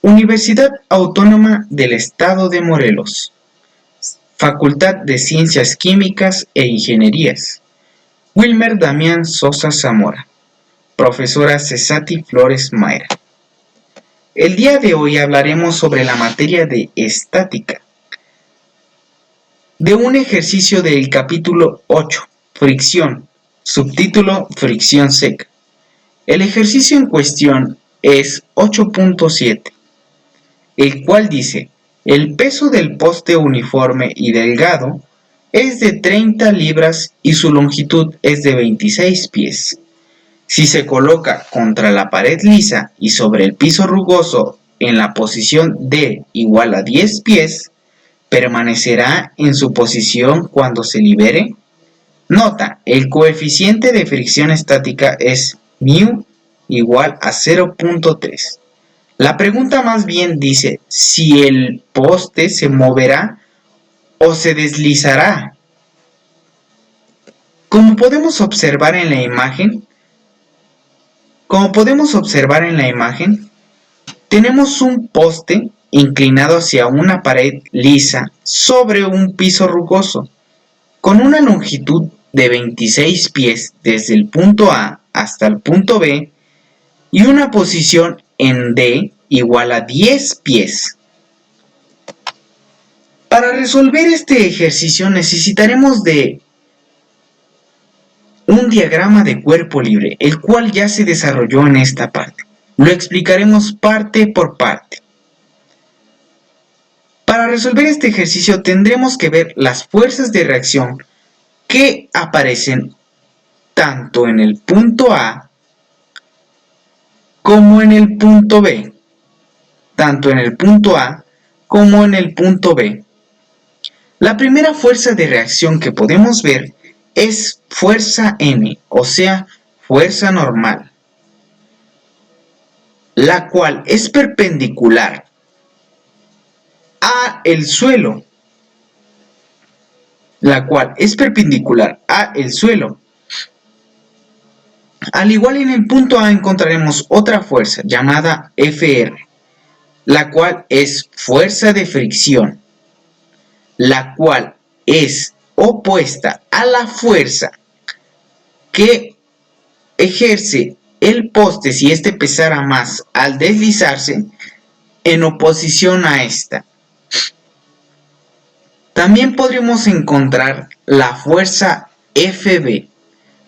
Universidad Autónoma del Estado de Morelos, Facultad de Ciencias Químicas e Ingenierías, Wilmer Damián Sosa Zamora, profesora Cesati Flores Mayra. El día de hoy hablaremos sobre la materia de estática, de un ejercicio del capítulo 8, fricción, subtítulo fricción seca. El ejercicio en cuestión es 8.7, el cual dice: el peso del poste uniforme y delgado es de 30 libras y su longitud es de 26 pies. Si se coloca contra la pared lisa y sobre el piso rugoso en la posición D igual a 10 pies, ¿permanecerá en su posición cuando se libere? Nota, el coeficiente de fricción estática es μ igual a 0.3. La pregunta más bien dice si el poste se moverá o se deslizará. Como podemos observar en la imagen, tenemos un poste inclinado hacia una pared lisa sobre un piso rugoso, con una longitud de 26 pies desde el punto A hasta el punto B y una posición en D igual a 10 pies. Para resolver este ejercicio necesitaremos de un diagrama de cuerpo libre, el cual ya se desarrolló en esta parte. Lo explicaremos parte por parte. Para resolver este ejercicio tendremos que ver las fuerzas de reacción que aparecen tanto en el punto A como en el punto B. La primera fuerza de reacción que podemos ver es fuerza N, o sea, fuerza normal, la cual es perpendicular a el suelo. Al igual, en el punto A encontraremos otra fuerza llamada Fr, la cual es fuerza de fricción, la cual es opuesta a la fuerza que ejerce el poste si éste pesara más al deslizarse, en oposición a esta. También podremos encontrar la fuerza Fb,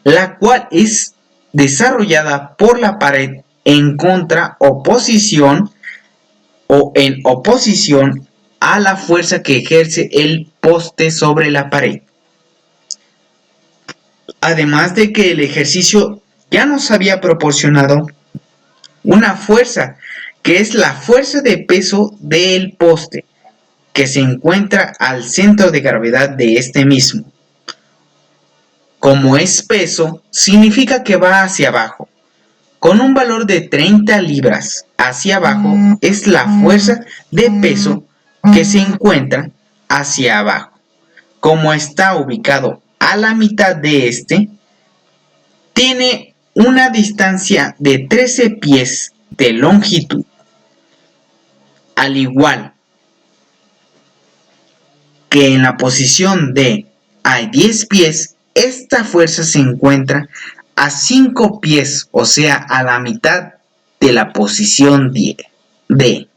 la cual es desarrollada por la pared en oposición a la fuerza que ejerce el poste sobre la pared. Además de que el ejercicio ya nos había proporcionado una fuerza, que es la fuerza de peso del poste, que se encuentra al centro de gravedad de este mismo. Como es peso, significa que va hacia abajo. Con un valor de 30 libras hacia abajo es la fuerza de peso que se encuentra hacia abajo. Como está ubicado a la mitad de este, tiene una distancia de 13 pies de longitud. Al igual que en la posición D hay 10 pies, esta fuerza se encuentra a 5 pies, o sea, a la mitad de la posición D.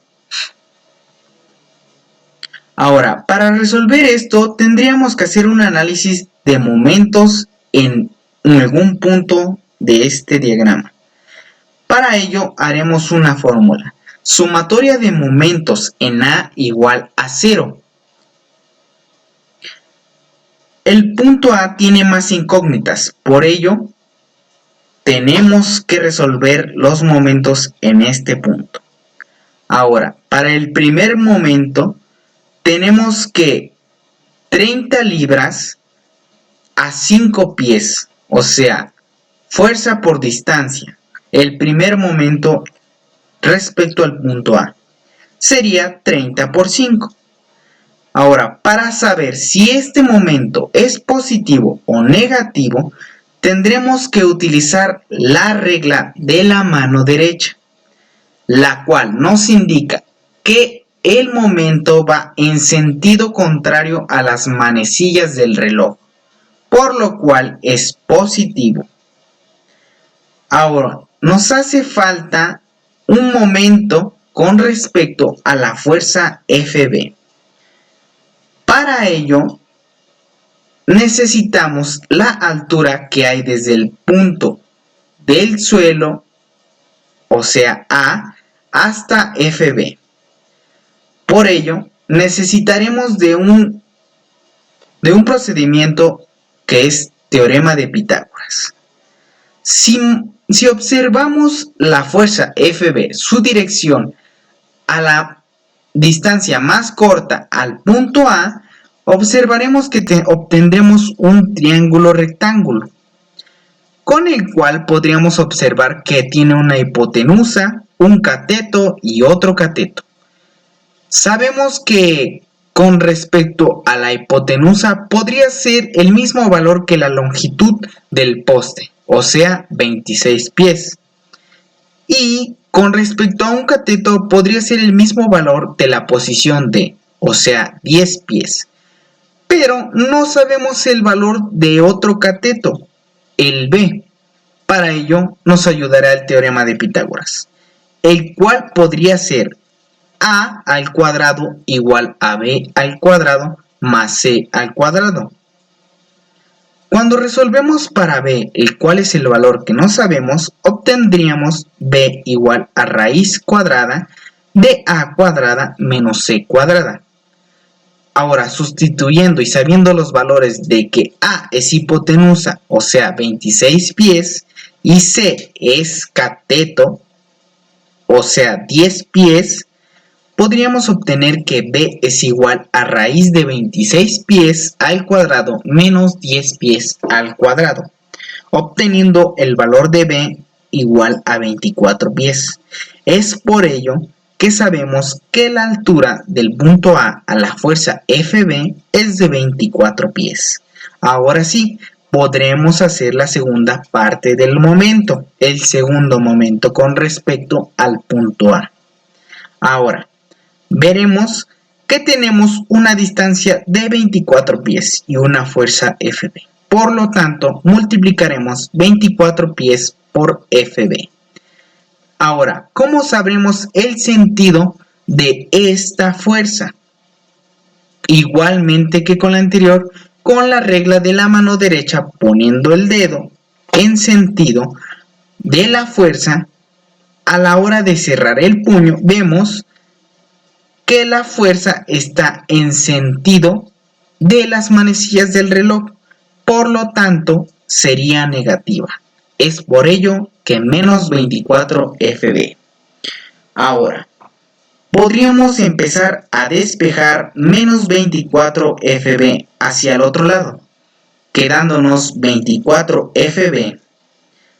Ahora, para resolver esto, tendríamos que hacer un análisis de momentos en algún punto de este diagrama. Para ello, haremos una fórmula. Sumatoria de momentos en A igual a 0. El punto A tiene más incógnitas, por ello tenemos que resolver los momentos en este punto. Ahora, para el primer momento tenemos que 30 libras a 5 pies, o sea, fuerza por distancia. El primer momento respecto al punto A sería 30 por 5. Ahora, para saber si este momento es positivo o negativo, tendremos que utilizar la regla de la mano derecha. la cual nos indica que el momento va en sentido contrario a las manecillas del reloj, por lo cual es positivo. Ahora, nos hace falta un momento con respecto a la fuerza Fb. Para ello, necesitamos la altura que hay desde el punto del suelo, o sea A, hasta Fb. Por ello, necesitaremos de un procedimiento que es teorema de Pitágoras. Si observamos la fuerza Fb, su dirección a la distancia más corta al punto A, observaremos que obtendremos un triángulo rectángulo, con el cual podríamos observar que tiene una hipotenusa, un cateto y otro cateto. Sabemos que con respecto a la hipotenusa podría ser el mismo valor que la longitud del poste, o sea, 26 pies. Y con respecto a un cateto podría ser el mismo valor de la posición D, o sea, 10 pies. Pero no sabemos el valor de otro cateto, el B. Para ello nos ayudará el teorema de Pitágoras, el cual podría ser A al cuadrado igual a B al cuadrado más C al cuadrado. Cuando resolvemos para B, el cual es el valor que no sabemos, obtendríamos B igual a raíz cuadrada de A cuadrada menos C cuadrada. Ahora, sustituyendo y sabiendo los valores de que A es hipotenusa, o sea, 26 pies, y C es cateto, o sea, 10 pies, podríamos obtener que B es igual a raíz de 26 pies al cuadrado menos 10 pies al cuadrado, obteniendo el valor de B igual a 24 pies. Es por ello que sabemos que la altura del punto A a la fuerza Fb es de 24 pies. Ahora sí, podremos hacer la segunda parte del momento, el segundo momento con respecto al punto A. Ahora, veremos que tenemos una distancia de 24 pies y una fuerza Fb. Por lo tanto, multiplicaremos 24 pies por Fb. Ahora, ¿cómo sabremos el sentido de esta fuerza? Igualmente que con la anterior, con la regla de la mano derecha, poniendo el dedo en sentido de la fuerza, a la hora de cerrar el puño, vemos que la fuerza está en sentido de las manecillas del reloj, por lo tanto sería negativa. Es por ello que menos 24 Fb. Ahora, podríamos empezar a despejar menos 24 Fb hacia el otro lado, quedándonos 24 Fb.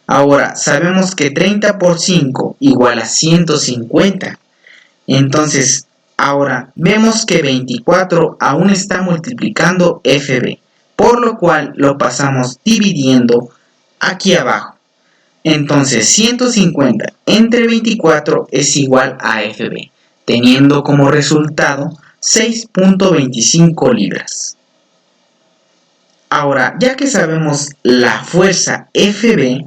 Ahora, sabemos que 30 por 5 igual a 150. Entonces, ahora vemos que 24 aún está multiplicando Fb, por lo cual lo pasamos dividiendo aquí abajo. Entonces 150 entre 24 es igual a Fb, teniendo como resultado 6.25 libras. Ahora, ya que sabemos la fuerza Fb,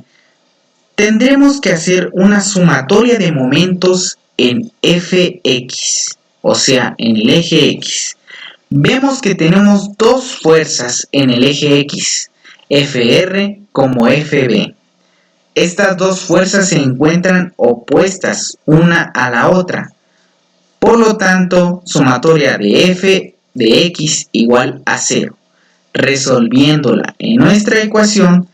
tendremos que hacer una sumatoria de momentos en Fx, o sea, en el eje X. Vemos que tenemos dos fuerzas en el eje X, Fr como Fb. Estas dos fuerzas se encuentran opuestas una a la otra. Por lo tanto, sumatoria de f de x igual a 0. Resolviéndola en nuestra ecuación,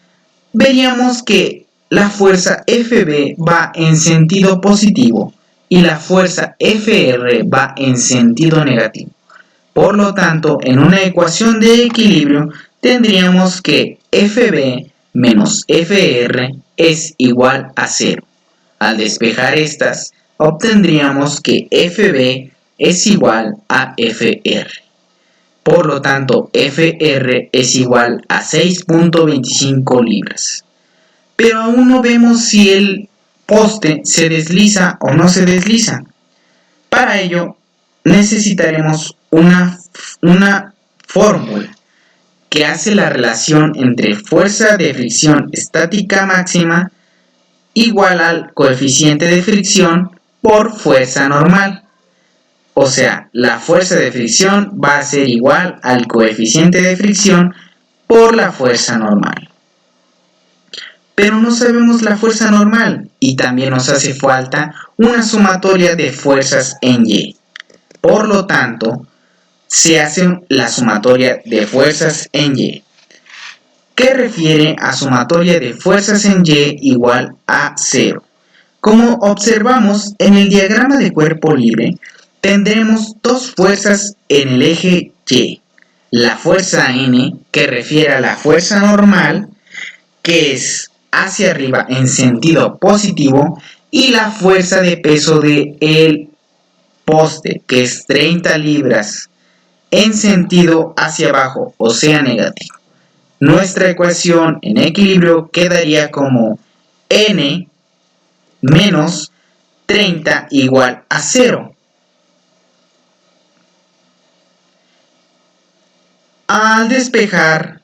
veríamos que la fuerza Fb va en sentido positivo y la fuerza Fr va en sentido negativo. Por lo tanto, en una ecuación de equilibrio tendríamos que Fb menos Fr es igual a 0. Al despejar estas, obtendríamos que Fb es igual a Fr. Por lo tanto, Fr es igual a 6.25 libras. Pero aún no vemos si el poste se desliza o no se desliza. Para ello necesitaremos una fórmula que hace la relación entre fuerza de fricción estática máxima igual al coeficiente de fricción por fuerza normal. O sea, la fuerza de fricción va a ser igual al coeficiente de fricción por la fuerza normal. Pero no sabemos la fuerza normal y también nos hace falta una sumatoria de fuerzas en Y. Por lo tanto, se hace la sumatoria de fuerzas en Y, que refiere a sumatoria de fuerzas en Y igual a 0. Como observamos en el diagrama de cuerpo libre, tendremos dos fuerzas en el eje Y. La fuerza N, que refiere a la fuerza normal, que es hacia arriba en sentido positivo, y la fuerza de peso del poste, que es 30 libras en sentido hacia abajo, o sea negativo. Nuestra ecuación en equilibrio quedaría como N menos 30 igual a 0. Al despejar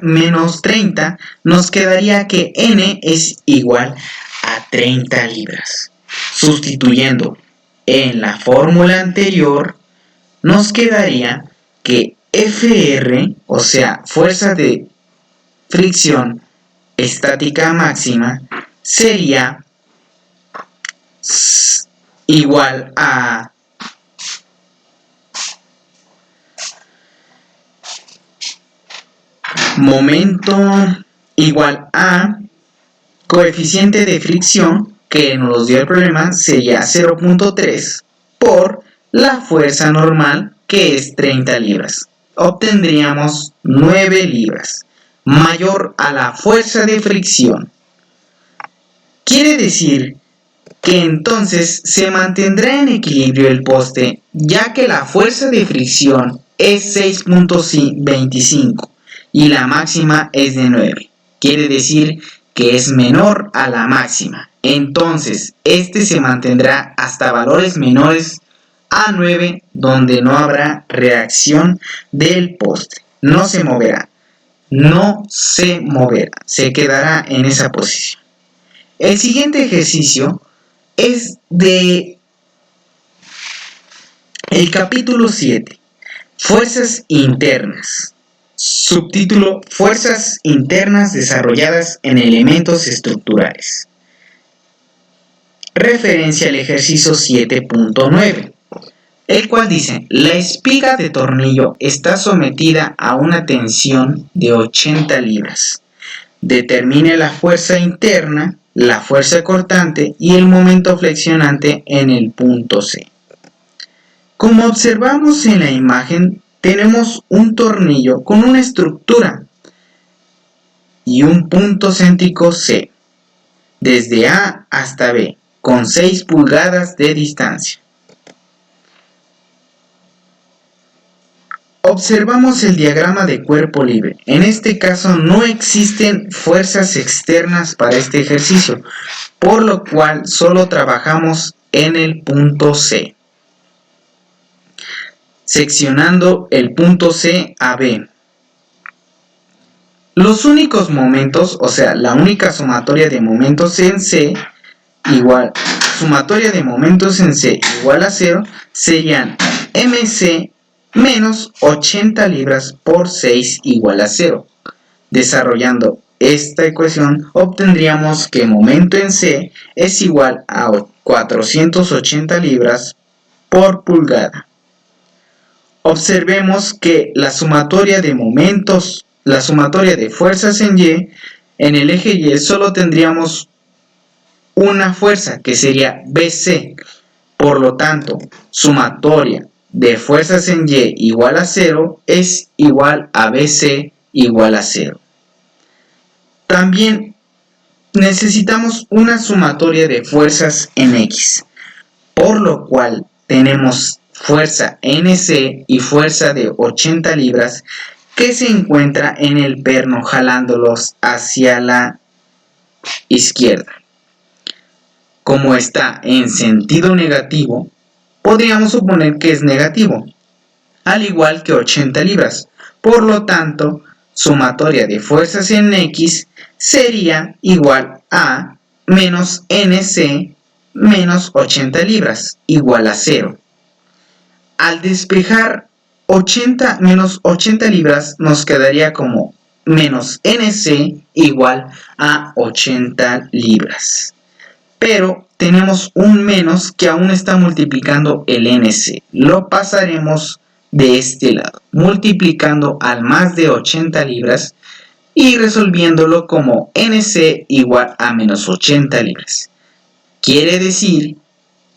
menos 30, nos quedaría que N es igual a 30 libras. Sustituyendo en la fórmula anterior, nos quedaría que Fr, o sea, fuerza de fricción estática máxima, sería igual a momento igual a coeficiente de fricción, que nos dio el problema, sería 0.3 por la fuerza normal, que es 30 libras. Obtendríamos 9 libras, mayor a la fuerza de fricción. Quiere decir que entonces se mantendrá en equilibrio el poste, ya que la fuerza de fricción es 6.25 y la máxima es de 9. Quiere decir que es menor a la máxima. Entonces, este se mantendrá hasta valores menores a 9, donde no habrá reacción del poste. No se moverá. Se quedará en esa posición. El siguiente ejercicio es de el capítulo 7, fuerzas internas. Subtítulo: fuerzas internas desarrolladas en elementos estructurales. Referencia al ejercicio 7.9, el cual dice: la espiga de tornillo está sometida a una tensión de 80 libras. Determine la fuerza interna, la fuerza cortante y el momento flexionante en el punto C. Como observamos en la imagen, tenemos un tornillo con una estructura y un punto céntrico C, desde A hasta B, con 6 pulgadas de distancia. Observamos el diagrama de cuerpo libre. En este caso no existen fuerzas externas para este ejercicio, por lo cual solo trabajamos en el punto C, seccionando el punto C a B. Los únicos momentos, o sea, la única sumatoria de momentos en C igual, sumatoria de momentos en C igual a 0, serían MC menos 80 libras por 6 igual a 0. Desarrollando esta ecuación, obtendríamos que momento en C es igual a 480 libras por pulgada. Observemos que la sumatoria de fuerzas en Y, en el eje Y solo tendríamos una fuerza, que sería BC. Por lo tanto, sumatoria de fuerzas en Y igual a 0 es igual a BC igual a 0. También necesitamos una sumatoria de fuerzas en X, por lo cual tenemos fuerza NC y fuerza de 80 libras, que se encuentra en el perno jalándolos hacia la izquierda. Como está en sentido negativo, podríamos suponer que es negativo, al igual que 80 libras. Por lo tanto, sumatoria de fuerzas en X sería igual a menos NC menos 80 libras, igual a 0. Al despejar 80 menos 80 libras, nos quedaría como menos NC igual a 80 libras. Pero tenemos un menos que aún está multiplicando el NC. Lo pasaremos de este lado, multiplicando al más de 80 libras y resolviéndolo como NC igual a menos 80 libras. Quiere decir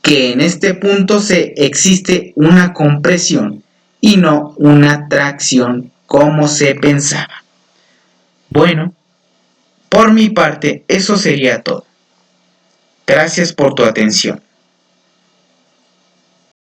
que en este punto C existe una compresión y no una tracción como se pensaba. Bueno, por mi parte eso sería todo. Gracias por tu atención.